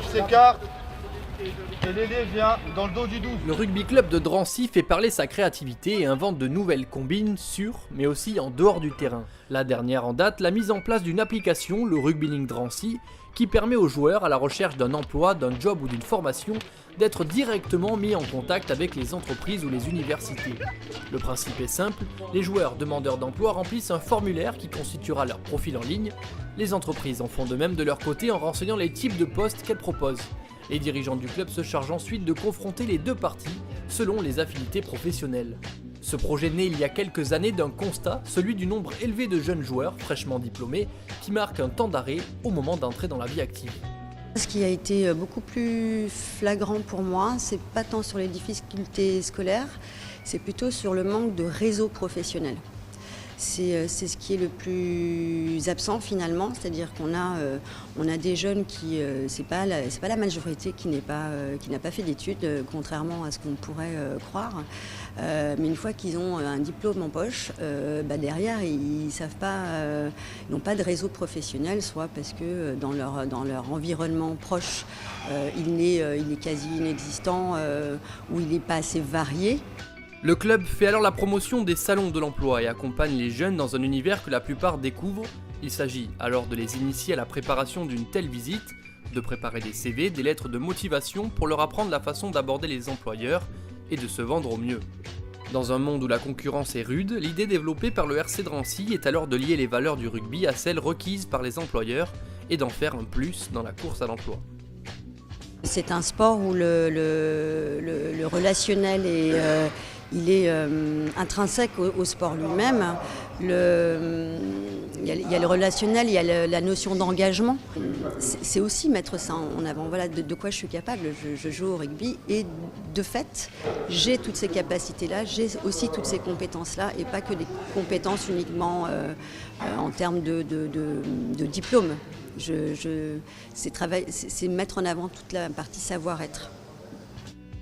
19 s'écarte. Et l'ailier vient dans le dos du 12. Le rugby club de Drancy fait parler sa créativité et invente de nouvelles combines sur, mais aussi en dehors du terrain. La dernière en date, la mise en place d'une application, le Rugby Link Drancy, qui permet aux joueurs à la recherche d'un emploi, d'un job ou d'une formation d'être directement mis en contact avec les entreprises ou les universités. Le principe est simple, les joueurs demandeurs d'emploi remplissent un formulaire qui constituera leur profil en ligne. Les entreprises en font de même de leur côté en renseignant les types de postes qu'elles proposent. Les dirigeants du club se chargent ensuite de confronter les deux parties selon les affinités professionnelles. Ce projet naît il y a quelques années d'un constat, celui du nombre élevé de jeunes joueurs fraîchement diplômés qui marquent un temps d'arrêt au moment d'entrer dans la vie active. Ce qui a été beaucoup plus flagrant pour moi, c'est pas tant sur les difficultés scolaires, c'est plutôt sur le manque de réseau professionnel. C'est ce qui est le plus absent finalement, c'est-à-dire qu'on a des jeunes qui, c'est pas la majorité qui n'a pas fait d'études, contrairement à ce qu'on pourrait croire. Mais une fois qu'ils ont un diplôme en poche, derrière ils n'ont pas de réseau professionnel, soit parce que dans leur environnement proche, il est quasi inexistant ou il n'est pas assez varié. Le club fait alors la promotion des salons de l'emploi et accompagne les jeunes dans un univers que la plupart découvrent. Il s'agit alors de les initier à la préparation d'une telle visite, de préparer des CV, des lettres de motivation pour leur apprendre la façon d'aborder les employeurs et de se vendre au mieux. Dans un monde où la concurrence est rude, l'idée développée par le RC Drancy est alors de lier les valeurs du rugby à celles requises par les employeurs et d'en faire un plus dans la course à l'emploi. C'est un sport où le relationnel il est intrinsèque au sport lui-même. Il y a le relationnel, il y a la notion d'engagement. C'est aussi mettre ça en avant. Voilà de quoi je suis capable. Je joue au rugby et de fait, j'ai toutes ces capacités-là, j'ai aussi toutes ces compétences-là et pas que des compétences uniquement en termes de diplôme. C'est mettre en avant toute la partie savoir-être.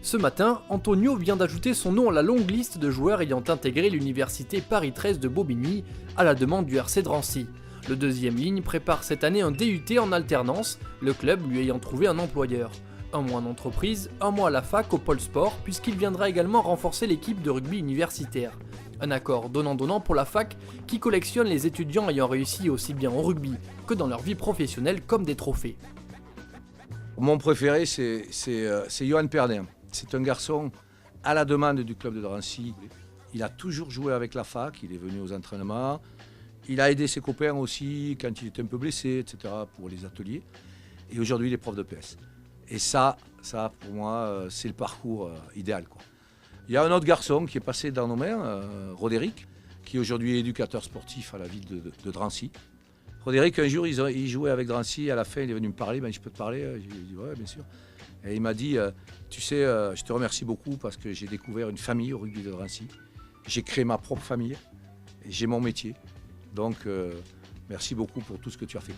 Ce matin, Antonio vient d'ajouter son nom à la longue liste de joueurs ayant intégré l'université Paris 13 de Bobigny à la demande du RC Drancy. Le deuxième ligne prépare cette année un DUT en alternance, le club lui ayant trouvé un employeur. Un mois en entreprise, un mois à la fac au pôle sport, puisqu'il viendra également renforcer l'équipe de rugby universitaire. Un accord donnant-donnant pour la fac qui collectionne les étudiants ayant réussi aussi bien au rugby que dans leur vie professionnelle comme des trophées. Mon préféré, c'est Johan Perdin. C'est un garçon à la demande du club de Drancy. Il a toujours joué avec la fac, il est venu aux entraînements. Il a aidé ses copains aussi quand il était un peu blessé, etc. pour les ateliers. Et aujourd'hui, il est prof de PS. Et ça pour moi, c'est le parcours idéal, quoi. Il y a un autre garçon qui est passé dans nos mains, Roderick, qui aujourd'hui est éducateur sportif à la ville de Drancy. Roderick, un jour, il jouait avec Drancy. À la fin, il est venu me parler. Je peux te parler? J'ai dit, ouais, bien sûr. Et il m'a dit, tu sais, je te remercie beaucoup parce que j'ai découvert une famille au rugby de Drancy. J'ai créé ma propre famille et j'ai mon métier. Donc, merci beaucoup pour tout ce que tu as fait.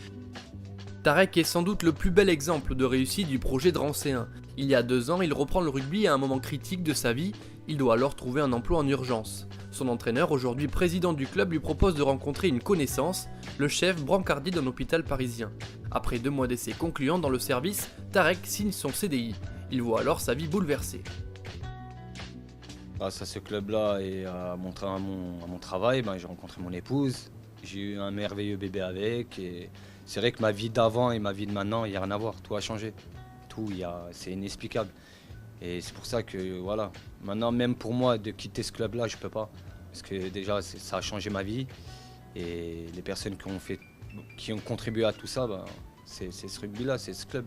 Tarek est sans doute le plus bel exemple de réussite du projet drancéen. Il y a 2 ans, il reprend le rugby à un moment critique de sa vie. Il doit alors trouver un emploi en urgence. Son entraîneur, aujourd'hui président du club, lui propose de rencontrer une connaissance, le chef brancardier d'un hôpital parisien. Après 2 mois d'essai concluants dans le service, Tarek signe son CDI. Il voit alors sa vie bouleversée. Grâce à ce club-là et à mon travail, j'ai rencontré mon épouse. J'ai eu un merveilleux bébé avec. Et c'est vrai que ma vie d'avant et ma vie de maintenant, il n'y a rien à voir. Tout a changé. C'est inexplicable. Et c'est pour ça que, voilà, maintenant, même pour moi, de quitter ce club-là, je ne peux pas. Parce que déjà, ça a changé ma vie. Et les personnes qui ont contribué à tout ça, c'est ce rugby-là, c'est ce club.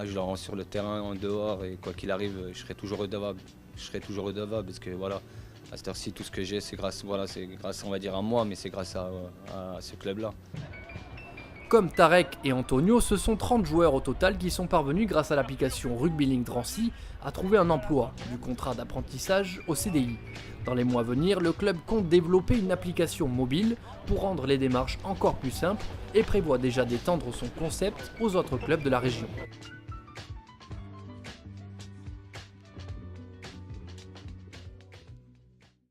Je leur rends sur le terrain, en dehors, et quoi qu'il arrive, je serai toujours redevable. Parce que, voilà, à cette heure-ci, tout ce que j'ai, c'est grâce, on va dire, à moi, mais c'est grâce à ce club-là. Comme Tarek et Antonio, ce sont 30 joueurs au total qui sont parvenus grâce à l'application Rugby Link Drancy à trouver un emploi, du contrat d'apprentissage au CDI. Dans les mois à venir, le club compte développer une application mobile pour rendre les démarches encore plus simples et prévoit déjà d'étendre son concept aux autres clubs de la région.